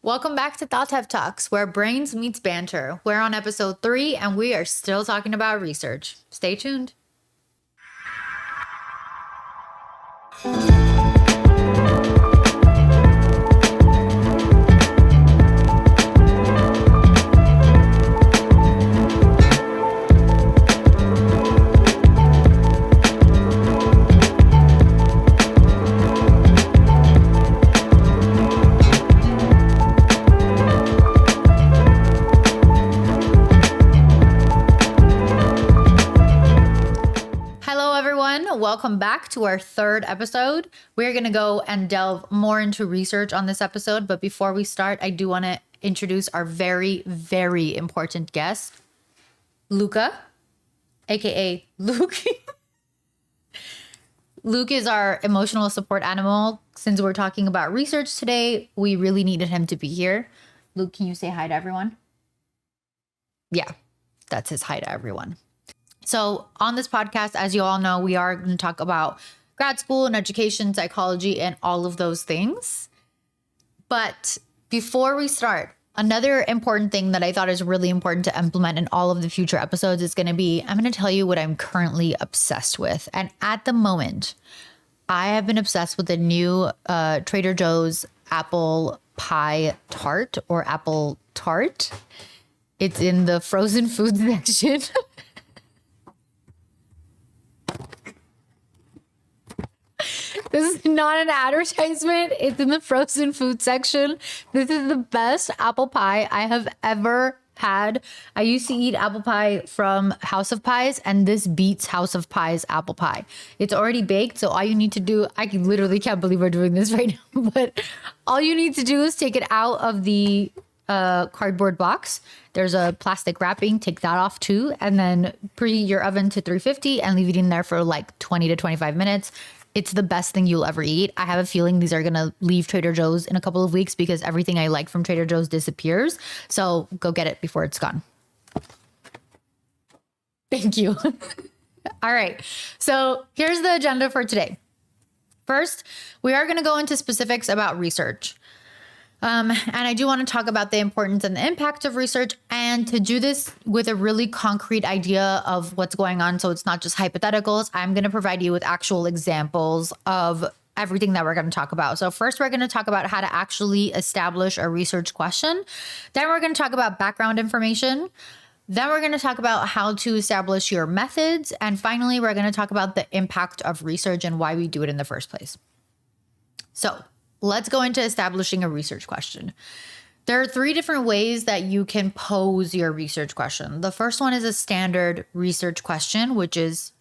Welcome back to Tatev Talks, where brains meets banter. We're on episode 3 and we are still talking about research. Stay tuned. Welcome back to our third episode. We're going to go and delve more into research on this episode. But before we start, I do want to introduce our very, very important guest, Luca, aka Luke. Luke is our emotional support animal. Since we're talking about research today, we really needed him to be here. Luke, can you say hi to everyone? Yeah, that's his hi to everyone. So on this podcast, as you all know, we are going to talk about grad school and education, psychology, and all of those things. But before we start, another important thing that I thought is really important to implement in all of the future episodes is going to be, I'm going to tell you what I'm currently obsessed with. And at the moment, I have been obsessed with the new Trader Joe's apple pie tart or apple tart. It's in the frozen food section. This is not an advertisement. It's in the frozen food section. This is the best apple pie I have ever had. I used to eat apple pie from House of Pies, and this beats House of Pies apple pie. It's already baked, so all you need to do, I literally can't believe we're doing this right now, but all you need to do is take it out of the cardboard box. There's a plastic wrapping, take that off too, and then preheat your oven to 350 and leave it in there for like 20 to 25 minutes. It's the best thing you'll ever eat. I have a feeling these are going to leave Trader Joe's in a couple of weeks because everything I like from Trader Joe's disappears. So go get it before it's gone. Thank you. All right. So here's the agenda for today. First, we are going to go into specifics about research. And I do want to talk about the importance and the impact of research, and to do this with a really concrete idea of what's going on. So it's not just hypotheticals. I'm going to provide you with actual examples of everything that we're going to talk about. So first, we're going to talk about how to actually establish a research question. Then we're going to talk about background information. Then we're going to talk about how to establish your methods. And finally, we're going to talk about the impact of research and why we do it in the first place. So let's go into establishing a research question. There are 3 different ways that you can pose your research question. The first one is a standard research question, which is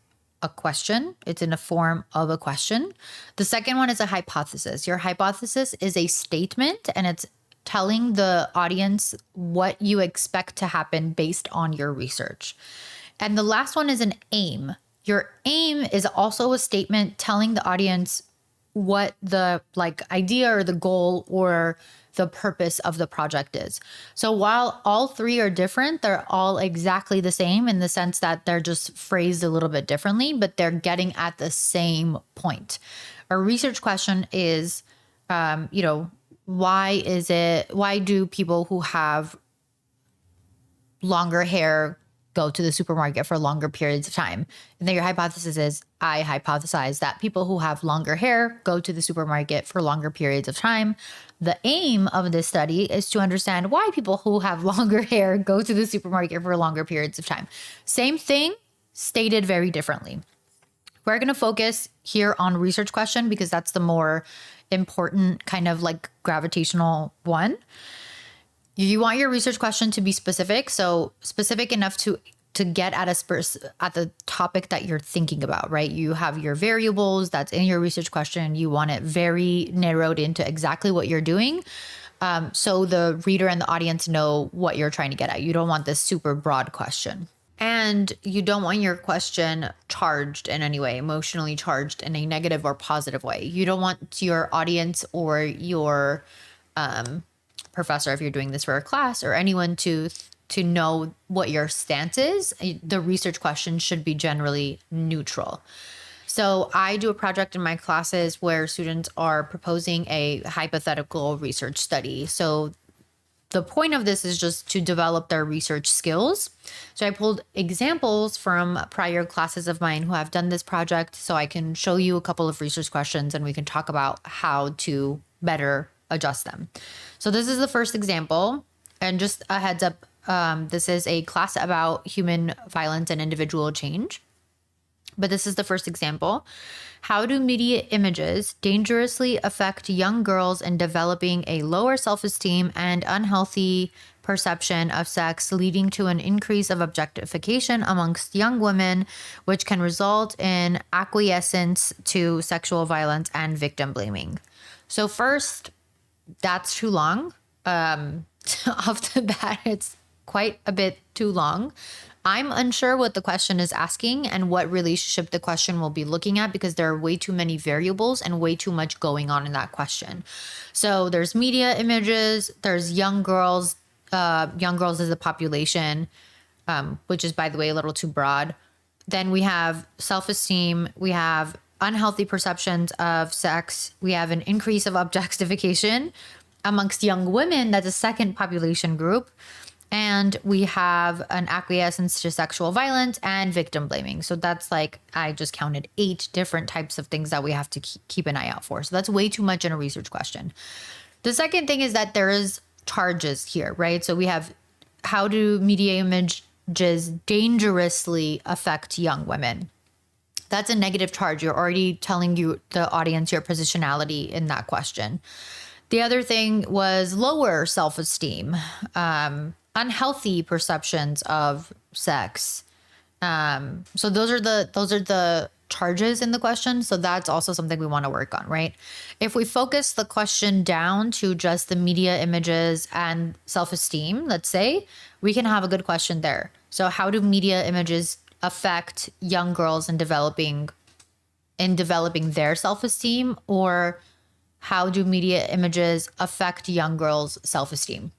a question. It's in the form of a question. The second one is a hypothesis. Your hypothesis is a statement, and it's telling the audience what you expect to happen based on your research. And the last one is an aim. Your aim is also a statement telling the audience what the idea or the goal or the purpose of the project is. So while all 3 are different, they're all exactly the same in the sense that they're just phrased a little bit differently, but they're getting at the same point. A research question is, why do people who have longer hair go to the supermarket for longer periods of time? And then your hypothesis is, I hypothesize that people who have longer hair go to the supermarket for longer periods of time. The aim of this study is to understand why people who have longer hair go to the supermarket for longer periods of time. Same thing, stated very differently. We're going to focus here on research question because that's the more important kind of gravitational one. You want your research question to be specific, so specific enough to get at the topic that you're thinking about, right? You have your variables that's in your research question. You want it very narrowed into exactly what you're doing, so the reader and the audience know what you're trying to get at. You don't want this super broad question. And you don't want your question charged in any way, emotionally charged in a negative or positive way. You don't want your audience or your professor, if you're doing this for a class, or anyone to know what your stance is. The research question should be generally neutral. So I do a project in my classes where students are proposing a hypothetical research study. So the point of this is just to develop their research skills. So I pulled examples from prior classes of mine who have done this project, so I can show you a couple of research questions and we can talk about how to better adjust them. So this is the first example, and just a heads up, this is a class about human violence and individual change. But this is the first example. How do media images dangerously affect young girls in developing a lower self-esteem and unhealthy perception of sex, leading to an increase of objectification amongst young women, which can result in acquiescence to sexual violence and victim blaming? So first, that's too long. Off the bat, it's quite a bit too long. I'm unsure what the question is asking and what relationship the question will be looking at, because there are way too many variables and way too much going on in that question. So there's media images, there's young girls as a population, which is, by the way, a little too broad. Then we have self-esteem, we have unhealthy perceptions of sex, we have an increase of objectification amongst young women. That's a second population group. And we have an acquiescence to sexual violence and victim blaming. So that's like, I just counted 8 different types of things that we have to keep an eye out for. So that's way too much in a research question. The second thing is that there is charges here, right? So we have, how do media images dangerously affect young women? That's a negative charge. You're already telling the audience your positionality in that question. The other thing was lower self-esteem, unhealthy perceptions of sex. So those are the charges in the question. So that's also something we want to work on, right? If we focus the question down to just the media images and self-esteem, let's say, we can have a good question there. So how do media images affect young girls in developing their self-esteem, or how do media images affect young girls' self-esteem?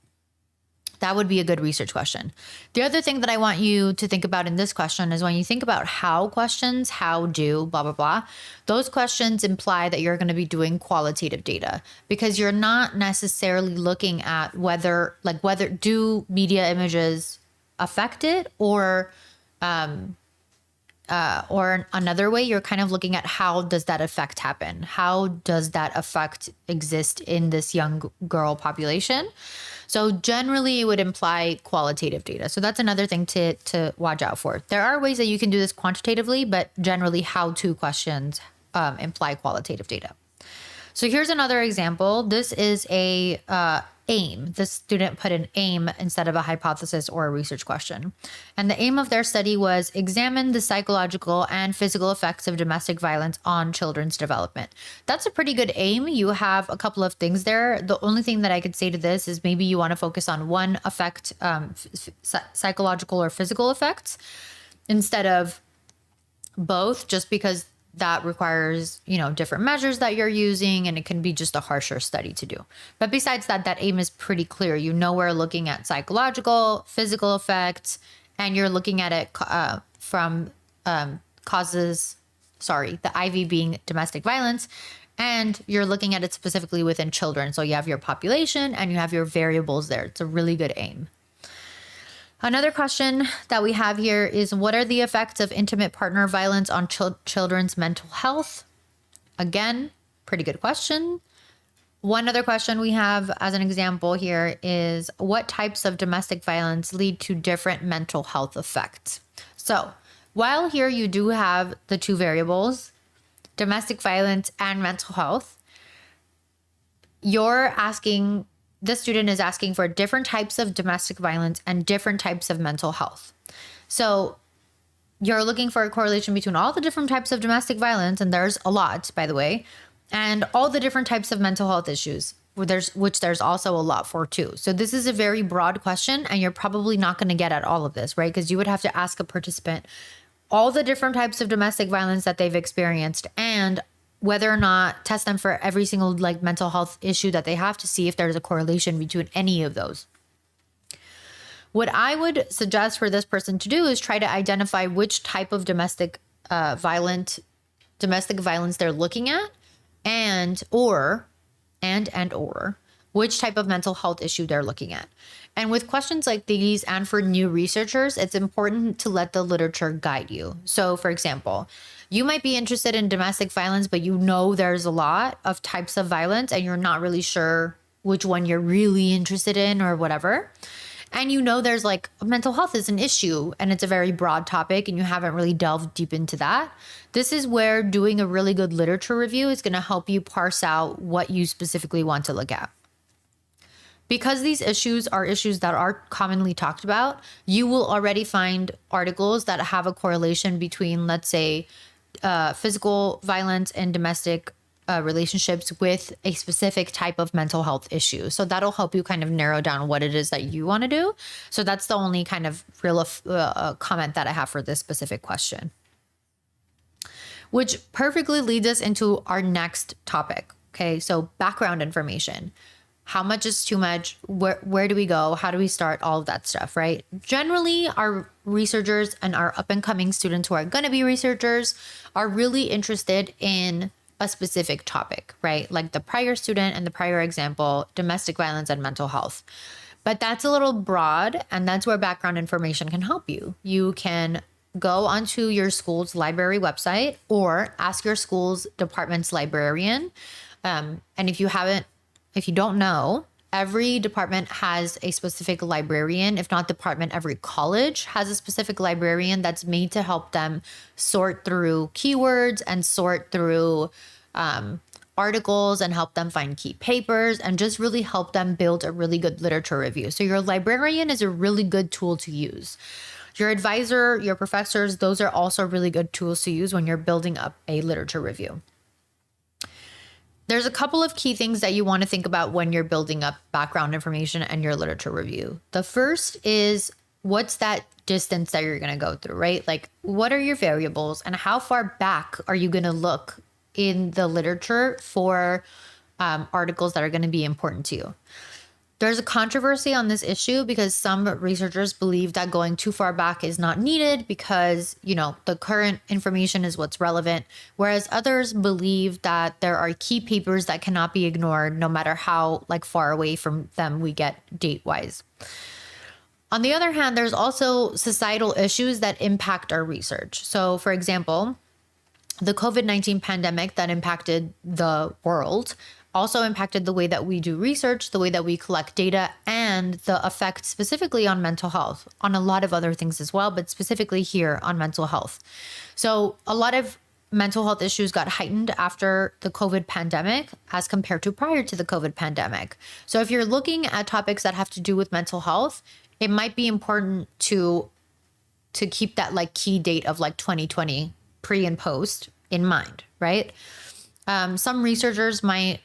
That would be a good research question. The other thing that I want you to think about in this question is when you think about how questions, how do, blah, blah, blah, those questions imply that you're going to be doing qualitative data, because you're not necessarily looking at whether do media images affect it, or another way, you're kind of looking at how does that effect happen? How does that effect exist in this young girl population? So generally it would imply qualitative data. So that's another thing to watch out for. There are ways that you can do this quantitatively, but generally how-to questions imply qualitative data. So here's another example. This is a aim. This student put an aim instead of a hypothesis or a research question. And the aim of their study was examine the psychological and physical effects of domestic violence on children's development. That's a pretty good aim. You have a couple of things there. The only thing that I could say to this is maybe you want to focus on one effect, psychological or physical effects, instead of both, just because that requires, different measures that you're using, and it can be just a harsher study to do. But besides that, that aim is pretty clear. We're looking at psychological, physical effects, and you're looking at it from causes, the IV being domestic violence, and you're looking at it specifically within children. So you have your population and you have your variables there. It's a really good aim. Another question that we have here is, what are the effects of intimate partner violence on children's mental health? Again, pretty good question. One other question we have as an example here is, what types of domestic violence lead to different mental health effects? So while here you do have the two variables, domestic violence and mental health, this student is asking for different types of domestic violence and different types of mental health. So you're looking for a correlation between all the different types of domestic violence, and there's a lot, by the way, and all the different types of mental health issues, which there's also a lot for too. So this is a very broad question, and you're probably not going to get at all of this, right? Because you would have to ask a participant all the different types of domestic violence that they've experienced, and whether or not test them for every single mental health issue that they have, to see if there's a correlation between any of those. What I would suggest for this person to do is try to identify which type of domestic violence they're looking at, and or which type of mental health issue they're looking at. And with questions like these, and for new researchers, it's important to let the literature guide you. So for example, you might be interested in domestic violence, but you know there's a lot of types of violence and you're not really sure which one you're really interested in or whatever. And you know there's like mental health is an issue and it's a very broad topic and you haven't really delved deep into that. This is where doing a really good literature review is going to help you parse out what you specifically want to look at. Because these issues are issues that are commonly talked about, you will already find articles that have a correlation between, let's say, physical violence and domestic relationships with a specific type of mental health issue. So that'll help you kind of narrow down what it is that you want to do. So that's the only kind of real comment that I have for this specific question. Which perfectly leads us into our next topic. Okay, so background information. How much is too much? Where do we go? How do we start? All of that stuff, right? Generally, our researchers and our up and coming students who are going to be researchers are really interested in a specific topic, right? Like the prior student and the prior example, domestic violence and mental health. But that's a little broad, and that's where background information can help you. You can go onto your school's library website or ask your school's department's librarian. And if you don't know, every department has a specific librarian. If not department, every college has a specific librarian that's made to help them sort through keywords and sort through articles and help them find key papers and just really help them build a really good literature review. So your librarian is a really good tool to use. Your advisor, your professors, those are also really good tools to use when you're building up a literature review. There's a couple of key things that you want to think about when you're building up background information and your literature review. The first is, what's that distance that you're going to go through, right? Like, what are your variables and how far back are you going to look in the literature for articles that are going to be important to you? There's a controversy on this issue because some researchers believe that going too far back is not needed because, the current information is what's relevant, whereas others believe that there are key papers that cannot be ignored no matter how far away from them we get date-wise. On the other hand, there's also societal issues that impact our research. So, for example, the COVID-19 pandemic that impacted the world also impacted the way that we do research, the way that we collect data, and the effect specifically on mental health, on a lot of other things as well, but specifically here on mental health. So a lot of mental health issues got heightened after the COVID pandemic as compared to prior to the COVID pandemic. So if you're looking at topics that have to do with mental health, it might be important to keep that key date of 2020 pre and post in mind, right? Some researchers might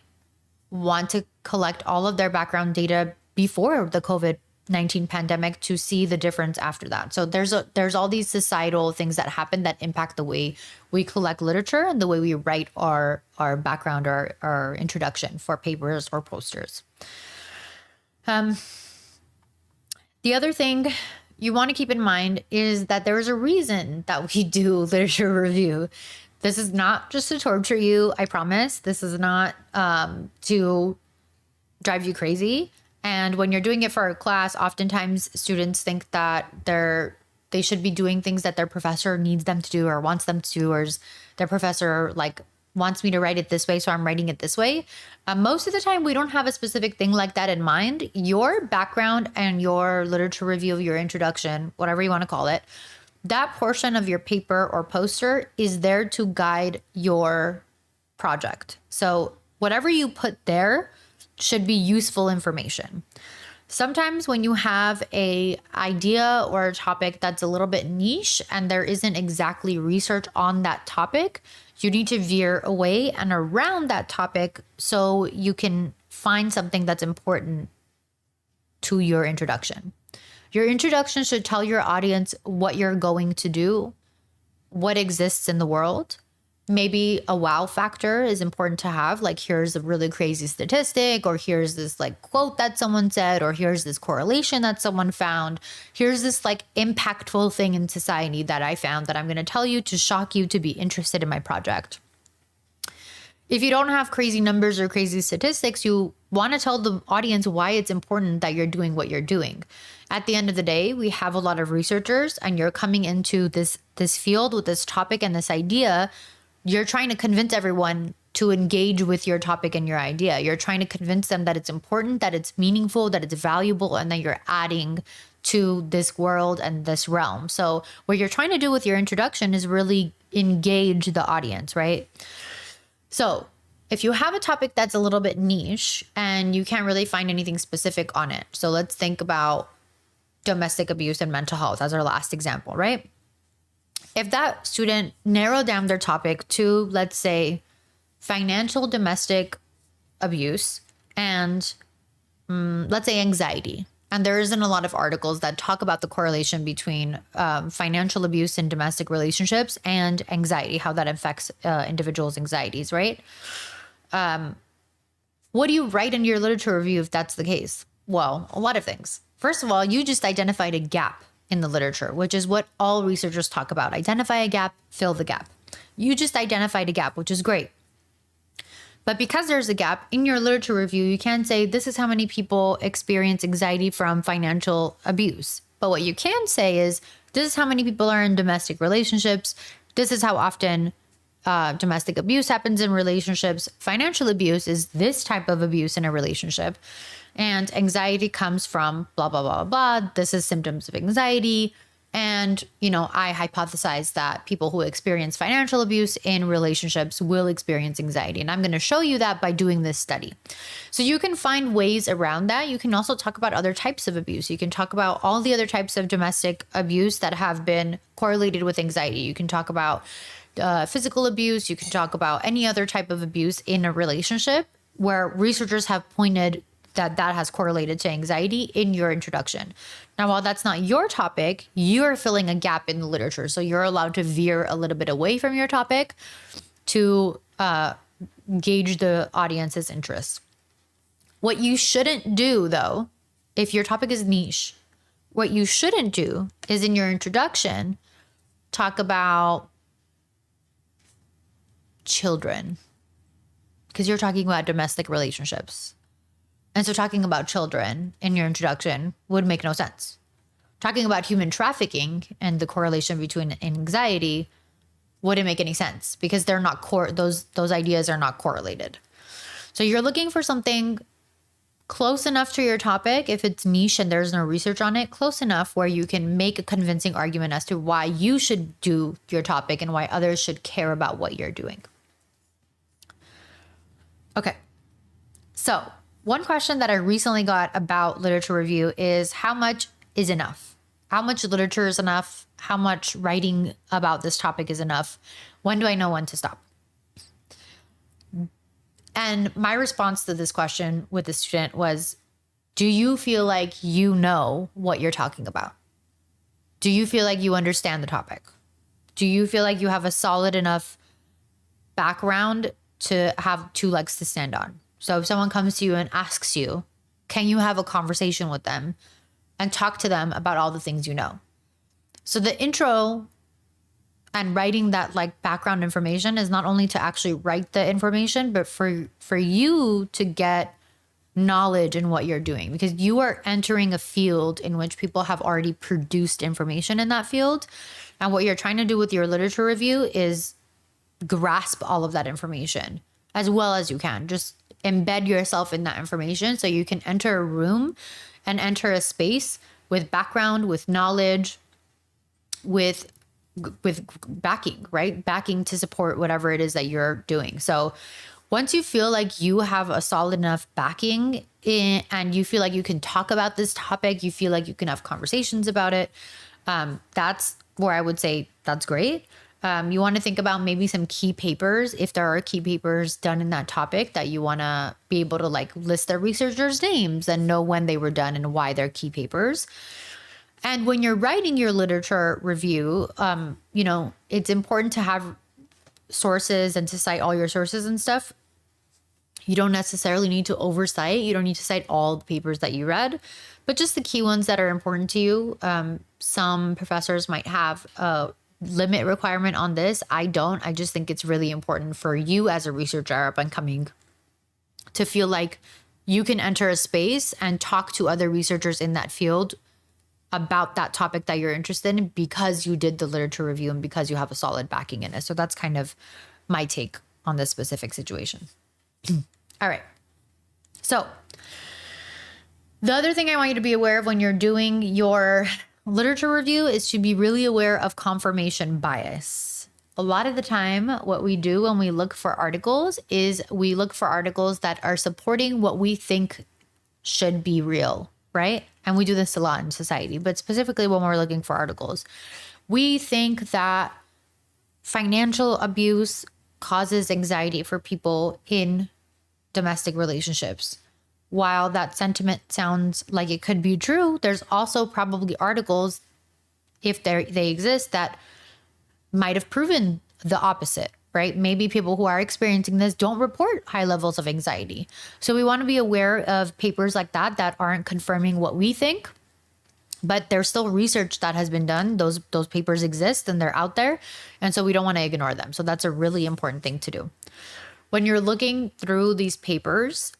want to collect all of their background data before the COVID-19 pandemic to see the difference after that. So there's all these societal things that happen that impact the way we collect literature and the way we write our background or our introduction for papers or posters. The other thing you want to keep in mind is that there is a reason that we do literature review. This is not just to torture you, I promise. This is not to drive you crazy. And when you're doing it for a class, oftentimes students think that they should be doing things that their professor needs them to do or wants them to do, or their professor wants me to write it this way, so I'm writing it this way. Most of the time, we don't have a specific thing like that in mind. Your background and your literature review, your introduction, whatever you want to call it, that portion of your paper or poster is there to guide your project. So whatever you put there should be useful information. Sometimes when you have an idea or a topic that's a little bit niche and there isn't exactly research on that topic, you need to veer away and around that topic so you can find something that's important to your introduction. Your introduction should tell your audience what you're going to do, what exists in the world. Maybe a wow factor is important to have, here's a really crazy statistic, or here's this quote that someone said, or here's this correlation that someone found. Here's this impactful thing in society that I found that I'm going to tell you to shock you to be interested in my project. If you don't have crazy numbers or crazy statistics, you want to tell the audience why it's important that you're doing what you're doing. At the end of the day, we have a lot of researchers, and you're coming into this field with this topic and this idea. You're trying to convince everyone to engage with your topic and your idea. You're trying to convince them that it's important, that it's meaningful, that it's valuable, and that you're adding to this world and this realm. So what you're trying to do with your introduction is really engage the audience, right? So if you have a topic that's a little bit niche and you can't really find anything specific on it. So let's think about domestic abuse and mental health as our last example, right? If that student narrowed down their topic to, let's say, financial domestic abuse and let's say anxiety, and there isn't a lot of articles that talk about the correlation between financial abuse in domestic relationships and anxiety, how that affects individuals' anxieties, right? What do you write in your literature review if that's the case? Well, a lot of things. First of all, you just identified a gap in the literature, which is what all researchers talk about. Identify a gap, fill the gap. You just identified a gap, which is great. But because there's a gap in your literature review, you can't say this is how many people experience anxiety from financial abuse. But what you can say is this is how many people are in domestic relationships. This is how often domestic abuse happens in relationships. Financial abuse is this type of abuse in a relationship. And anxiety comes from blah, blah, blah, blah. This is symptoms of anxiety. And, I hypothesize that people who experience financial abuse in relationships will experience anxiety. And I'm going to show you that by doing this study. So you can find ways around that. You can also talk about other types of abuse. You can talk about all the other types of domestic abuse that have been correlated with anxiety. You can talk about physical abuse. You can talk about any other type of abuse in a relationship where researchers have pointed that has correlated to anxiety in your introduction. Now, while that's not your topic, you're filling a gap in the literature. So you're allowed to veer a little bit away from your topic to gauge the audience's interest. What you shouldn't do, though, if your topic is niche, what you shouldn't do is in your introduction, talk about children, because you're talking about domestic relationships. And so talking about children in your introduction would make no sense. Talking about human trafficking and the correlation between anxiety wouldn't make any sense because they're not those ideas are not correlated. So you're looking for something close enough to your topic, if it's niche and there's no research on it, close enough where you can make a convincing argument as to why you should do your topic and why others should care about what you're doing. Okay. So one question that I recently got about literature review is how much is enough? How much literature is enough? How much writing about this topic is enough? When do I know when to stop? And my response to this question with the student was, do you feel like you know what you're talking about? Do you feel like you understand the topic? Do you feel like you have a solid enough background to have two legs to stand on? So if someone comes to you and asks you, can you have a conversation with them and talk to them about all the things you know? So the intro and writing that background information is not only to actually write the information, but for you to get knowledge in what you're doing, because you are entering a field in which people have already produced information in that field. And what you're trying to do with your literature review is grasp all of that information as well as you can. Just embed yourself in that information so you can enter a room and enter a space with background, with knowledge, with backing, right? Backing to support whatever it is that you're doing. So once you feel like you have a solid enough backing and you feel like you can talk about this topic, you feel like you can have conversations about it, that's where I would say that's great. You want to think about maybe some key papers, if there are key papers done in that topic that you want to be able to list their researchers' names and know when they were done and why they're key papers. And when you're writing your literature review, it's important to have sources and to cite all your sources and stuff. You don't necessarily need to oversight. You don't need to cite all the papers that you read, but just the key ones that are important to you. Some professors might have a limit requirement on this. I don't. I just think it's really important for you as a researcher up and coming to feel like you can enter a space and talk to other researchers in that field about that topic that you're interested in because you did the literature review and because you have a solid backing in it. So that's kind of my take on this specific situation. All right. So the other thing I want you to be aware of when you're doing your literature review is to be really aware of confirmation bias. A lot of the time, what we do when we look for articles is we look for articles that are supporting what we think should be real, right? And we do this a lot in society, but specifically when we're looking for articles, we think that financial abuse causes anxiety for people in domestic relationships. While that sentiment sounds like it could be true, there's also probably articles, if they exist, that might have proven the opposite, right? Maybe people who are experiencing this don't report high levels of anxiety. So we want to be aware of papers like that aren't confirming what we think, but there's still research that has been done. Those papers exist and they're out there. And so we don't want to ignore them. So that's a really important thing to do. When you're looking through these papers,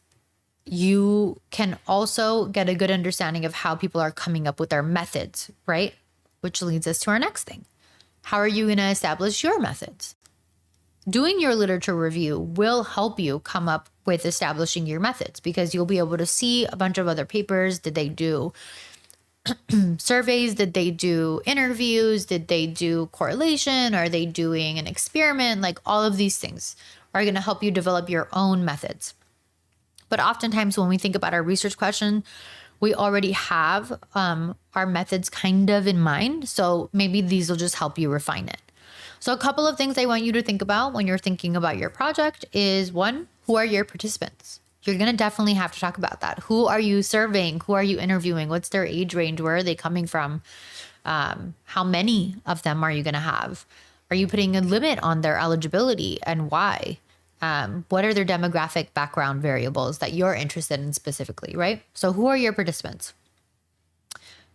you can also get a good understanding of how people are coming up with their methods, right? Which leads us to our next thing. How are you going to establish your methods? Doing your literature review will help you come up with establishing your methods because you'll be able to see a bunch of other papers. Did they do surveys? Did they do interviews? Did they do correlation? Are they doing an experiment? Like all of these things are going to help you develop your own methods. But oftentimes when we think about our research question, we already have our methods kind of in mind. So maybe these will just help you refine it. So a couple of things I want you to think about when you're thinking about your project is, one, who are your participants? You're going to definitely have to talk about that. Who are you surveying? Who are you interviewing? What's their age range? Where are they coming from? How many of them are you going to have? Are you putting a limit on their eligibility and why? What are their demographic background variables that you're interested in specifically, right? So who are your participants?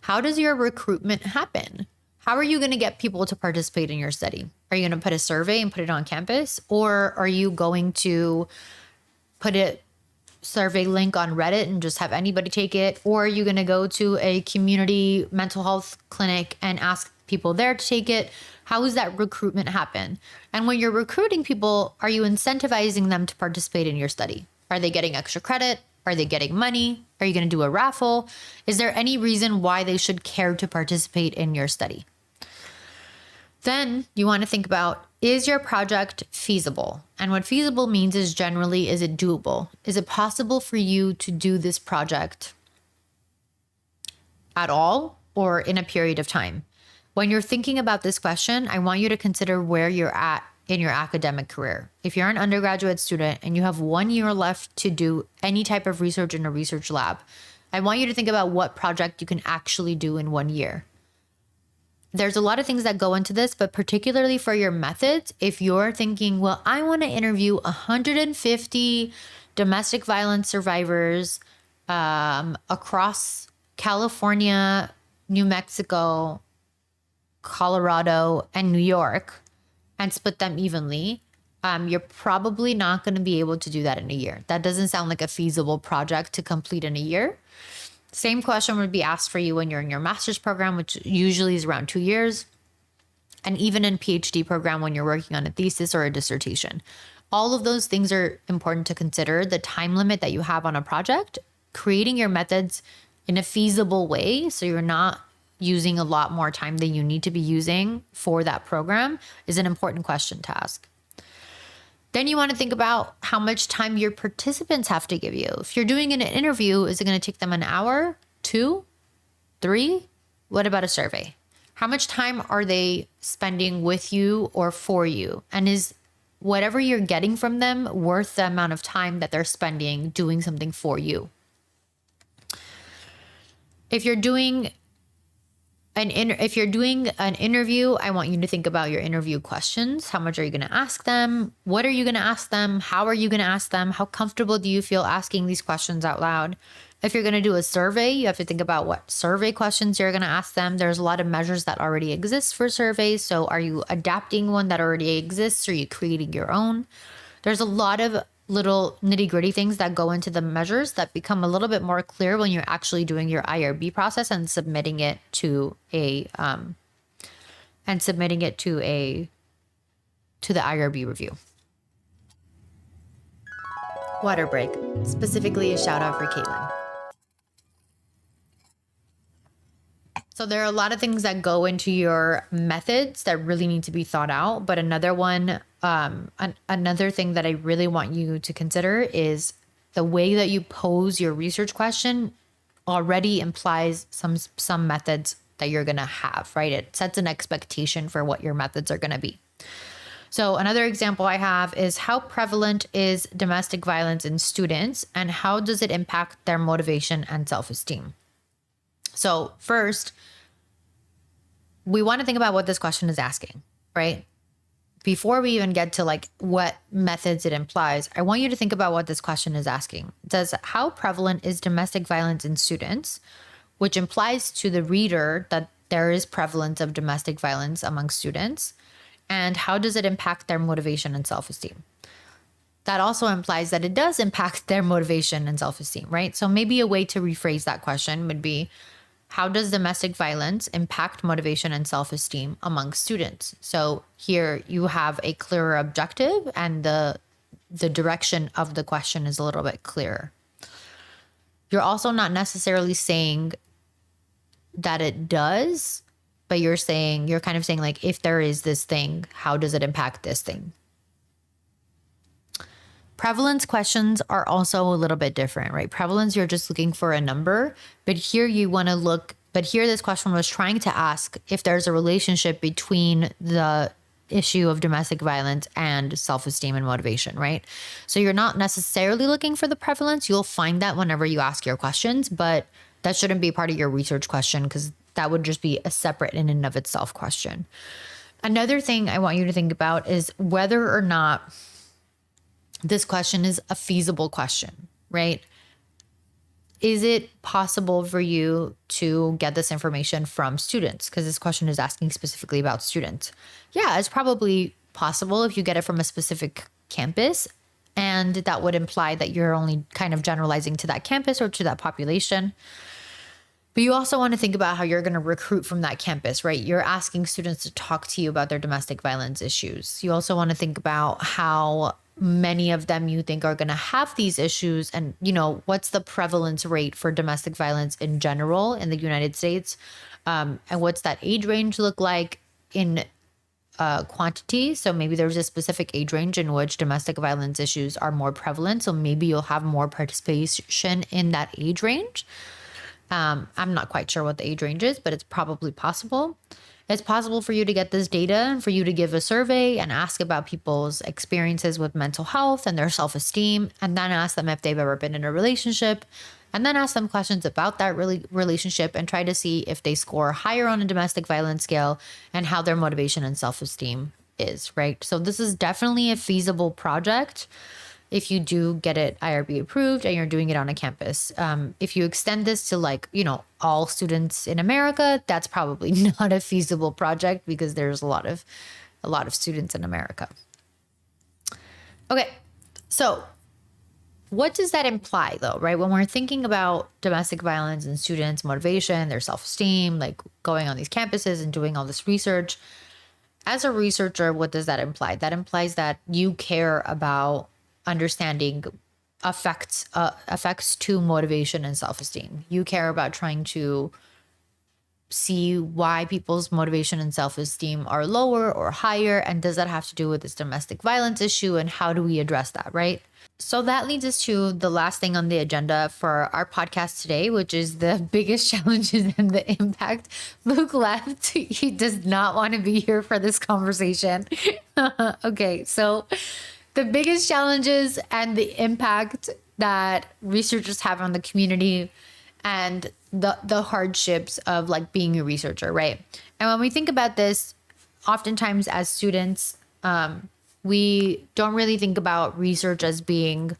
How does your recruitment happen? How are you going to get people to participate in your study? Are you going to put a survey and put it on campus? Or are you going to put a survey link on Reddit and just have anybody take it? Or are you going to go to a community mental health clinic and ask people there to take it? How does that recruitment happen? And when you're recruiting people, are you incentivizing them to participate in your study? Are they getting extra credit? Are they getting money? Are you going to do a raffle? Is there any reason why they should care to participate in your study? Then you want to think about, is your project feasible? And what feasible means is generally, is it doable? Is it possible for you to do this project at all or in a period of time? When you're thinking about this question, I want you to consider where you're at in your academic career. If you're an undergraduate student and you have 1 year left to do any type of research in a research lab, I want you to think about what project you can actually do in 1 year. There's a lot of things that go into this, but particularly for your methods, if you're thinking, well, I want to interview 150 domestic violence survivors across California, New Mexico, Colorado, and New York, and split them evenly, you're probably not going to be able to do that in a year. That doesn't sound like a feasible project to complete in a year. Same question would be asked for you when you're in your master's program, which usually is around 2 years. And even in PhD program when you're working on a thesis or a dissertation. All of those things are important to consider. The time limit that you have on a project, creating your methods in a feasible way so you're not using a lot more time than you need to be using for that program is an important question to ask. Then you want to think about how much time your participants have to give you. If you're doing an interview, is it going to take them an hour, 2, 3? What about a survey? How much time are they spending with you or for you? And is whatever you're getting from them worth the amount of time that they're spending doing something for you? If you're doing an interview, I want you to think about your interview questions. How much are you going to ask them? What are you going to ask them? How are you going to ask them? How comfortable do you feel asking these questions out loud? If you're going to do a survey, you have to think about what survey questions you're going to ask them. There's a lot of measures that already exist for surveys. So are you adapting one that already exists? Or are you creating your own? There's a lot of little nitty gritty things that go into the measures that become a little bit more clear when you're actually doing your IRB process and submitting it to the IRB review. Water break, specifically a shout out for Caitlin. So there are a lot of things that go into your methods that really need to be thought out. But another one, another thing that I really want you to consider is the way that you pose your research question already implies some methods that you're going to have, right? It sets an expectation for what your methods are going to be. So another example I have is, how prevalent is domestic violence in students and how does it impact their motivation and self-esteem? So first, we want to think about what this question is asking, right? Before we even get to like what methods it implies, I want you to think about what this question is asking. It says, how prevalent is domestic violence in students, which implies to the reader that there is prevalence of domestic violence among students, and how does it impact their motivation and self-esteem? That also implies that it does impact their motivation and self-esteem, right? So maybe a way to rephrase that question would be, how does domestic violence impact motivation and self-esteem among students? So here you have a clearer objective and the direction of the question is a little bit clearer. You're also not necessarily saying that it does, but you're kind of saying like, if there is this thing, how does it impact this thing? Prevalence questions are also a little bit different, right? Prevalence, you're just looking for a number, but here this question was trying to ask if there's a relationship between the issue of domestic violence and self-esteem and motivation, right? So you're not necessarily looking for the prevalence. You'll find that whenever you ask your questions, but that shouldn't be part of your research question because that would just be a separate in and of itself question. Another thing I want you to think about is whether or not this question is a feasible question, right? Is it possible for you to get this information from students? Because this question is asking specifically about students. Yeah, it's probably possible if you get it from a specific campus, and that would imply that you're only kind of generalizing to that campus or to that population. But you also want to think about how you're going to recruit from that campus, right? You're asking students to talk to you about their domestic violence issues. You also want to think about how many of them you think are going to have these issues, and what's the prevalence rate for domestic violence in general in the United States, and what's that age range look like in quantity. So maybe there's a specific age range in which domestic violence issues are more prevalent, so maybe you'll have more participation in that age range. I'm not quite sure what the age range is, but it's probably possible. It's possible for you to get this data and for you to give a survey and ask about people's experiences with mental health and their self-esteem, and then ask them if they've ever been in a relationship, and then ask them questions about that relationship and try to see if they score higher on a domestic violence scale and how their motivation and self-esteem is, right? So this is definitely a feasible project if you do get it IRB approved and you're doing it on a campus. If you extend this to all students in America, that's probably not a feasible project because there's a lot of students in America. Okay, so what does that imply though, right? When we're thinking about domestic violence and students' motivation, their self-esteem, like going on these campuses and doing all this research, as a researcher, what does that imply? That implies that you care about understanding effects to motivation and self-esteem. You care about trying to see why people's motivation and self-esteem are lower or higher, and does that have to do with this domestic violence issue, and how do we address that, right? So that leads us to the last thing on the agenda for our podcast today, which is the biggest challenges and the impact. Luke left. He does not want to be here for this conversation. Okay, so the biggest challenges and the impact that researchers have on the community and the hardships of being a researcher, right? And when we think about this, oftentimes as students, we don't really think about research as being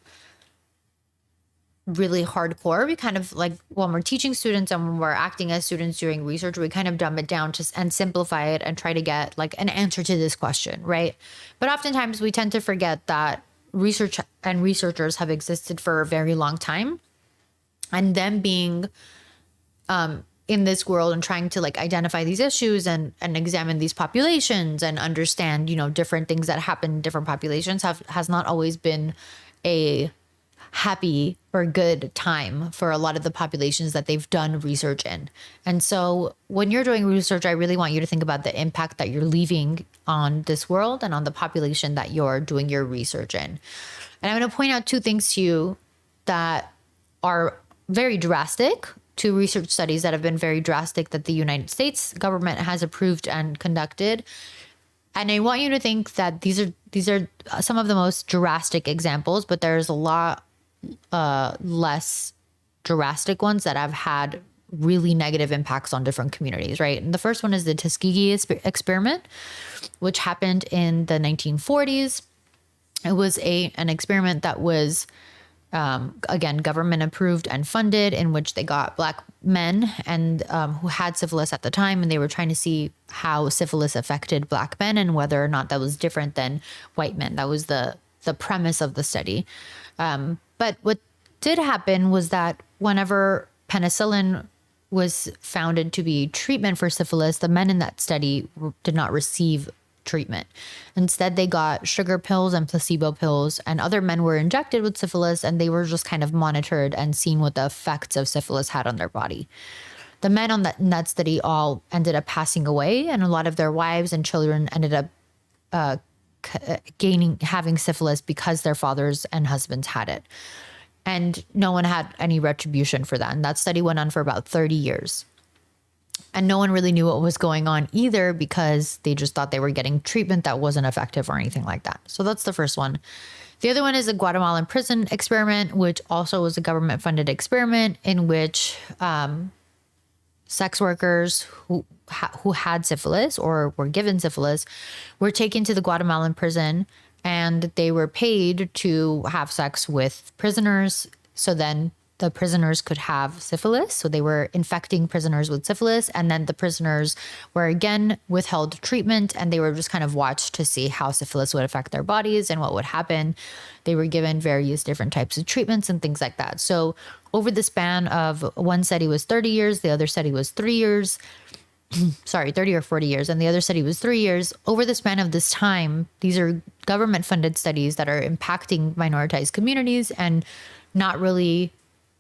really hardcore. We kind of when we're teaching students and when we're acting as students doing research, we kind of dumb it down and simplify it and try to get an answer to this question, right? But oftentimes we tend to forget that research and researchers have existed for a very long time, and them being in this world and trying to like identify these issues and examine these populations and understand, you know, different things that happen in different populations has not always been a happy or good time for a lot of the populations that they've done research in. And so when you're doing research, I really want you to think about the impact that you're leaving on this world and on the population that you're doing your research in. And I'm going to point out two things to you that are very drastic, two research studies that have been very drastic that the United States government has approved and conducted. And I want you to think that these are some of the most drastic examples, but there's a lot less drastic ones that have had really negative impacts on different communities, right? And the first one is the Tuskegee experiment, which happened in the 1940s. It was an experiment that was, again, government approved and funded, in which they got Black men and who had syphilis at the time, and they were trying to see how syphilis affected Black men and whether or not that was different than white men. That was the premise of the study. But what did happen was that whenever penicillin was founded to be treatment for syphilis, the men in that study did not receive treatment. Instead, they got sugar pills and placebo pills, and other men were injected with syphilis, and they were just kind of monitored and seen what the effects of syphilis had on their body. The men in that study all ended up passing away, and a lot of their wives and children ended up having syphilis because their fathers and husbands had it. And no one had any retribution for that. And that study went on for about 30 years. And no one really knew what was going on either, because they just thought they were getting treatment that wasn't effective or anything like that. So that's the first one. The other one is the Guatemalan prison experiment, which also was a government funded experiment in which sex workers who had syphilis or were given syphilis were taken to the Guatemalan prison, and they were paid to have sex with prisoners. So then the prisoners could have syphilis. So they were infecting prisoners with syphilis. And then the prisoners were again withheld treatment, and they were just kind of watched to see how syphilis would affect their bodies and what would happen. They were given various different types of treatments and things like that. So over the span of, one study was 30 years, the other study was 3 years. Sorry, 30 or 40 years. And the other study was 3 years. Over the span of this time, these are government funded studies that are impacting minoritized communities and not really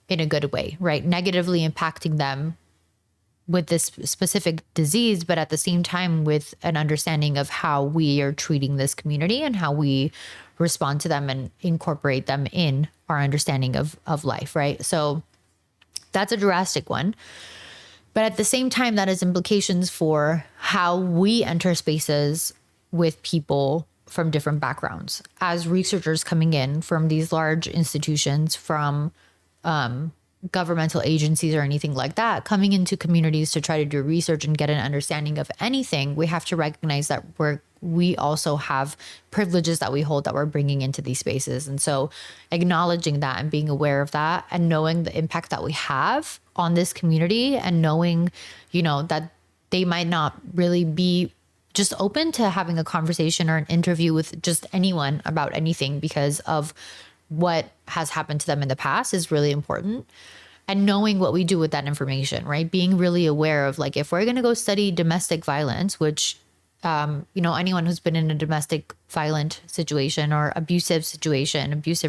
in a good way, right? Negatively impacting them with this specific disease, but at the same time with an understanding of how we are treating this community and how we respond to them and incorporate them in our understanding of life, right? So that's a drastic one. But at the same time, that has implications for how we enter spaces with people from different backgrounds. As researchers coming in from these large institutions, from governmental agencies or anything like that, coming into communities to try to do research and get an understanding of anything, we have to recognize that we also have privileges that we hold that we're bringing into these spaces. And so acknowledging that and being aware of that and knowing the impact that we have on this community, and knowing, you know, that they might not really be just open to having a conversation or an interview with just anyone about anything because of what has happened to them in the past is really important. And knowing what we do with that information, right? Being really aware of, like, if we're going to go study domestic violence, which, you know, anyone who's been in a domestic violent situation or abusive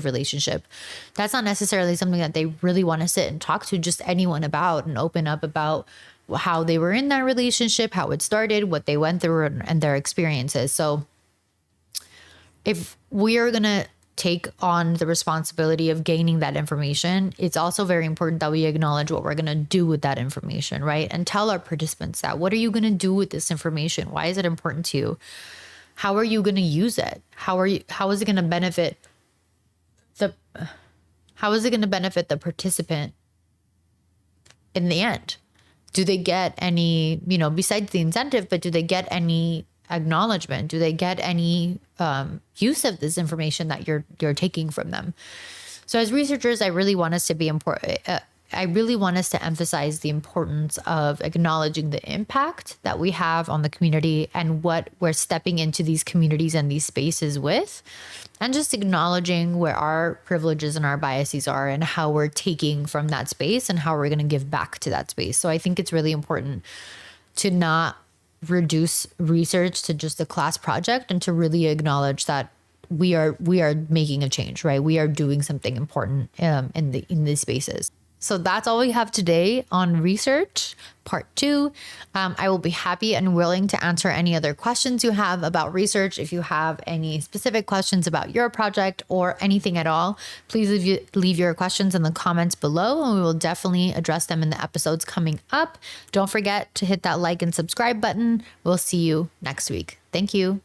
relationship, that's not necessarily something that they really want to sit and talk to just anyone about and open up about how they were in that relationship, how it started, what they went through, and their experiences. So if we are going to take on the responsibility of gaining that information, it's also very important that we acknowledge what we're going to do with that information, right? And tell our participants that. What are you going to do with this information? Why is it important to you? How are you going to use it? How is it going to benefit the participant in the end? Do they get any, you know, besides the incentive, but do they get any acknowledgement? Do they get any use of this information that you're taking from them? So as researchers, I really want us to be I really want us to emphasize the importance of acknowledging the impact that we have on the community and what we're stepping into these communities and these spaces with, and just acknowledging where our privileges and our biases are and how we're taking from that space and how we're going to give back to that space. So I think it's really important to not reduce research to just a class project and to really acknowledge that we are making a change, right? We are doing something important in these spaces. So that's all we have today on research part 2. I will be happy and willing to answer any other questions you have about research. If you have any specific questions about your project or anything at all, please leave your questions in the comments below, and we will definitely address them in the episodes coming up. Don't forget to hit that like and subscribe button. We'll see you next week. Thank you.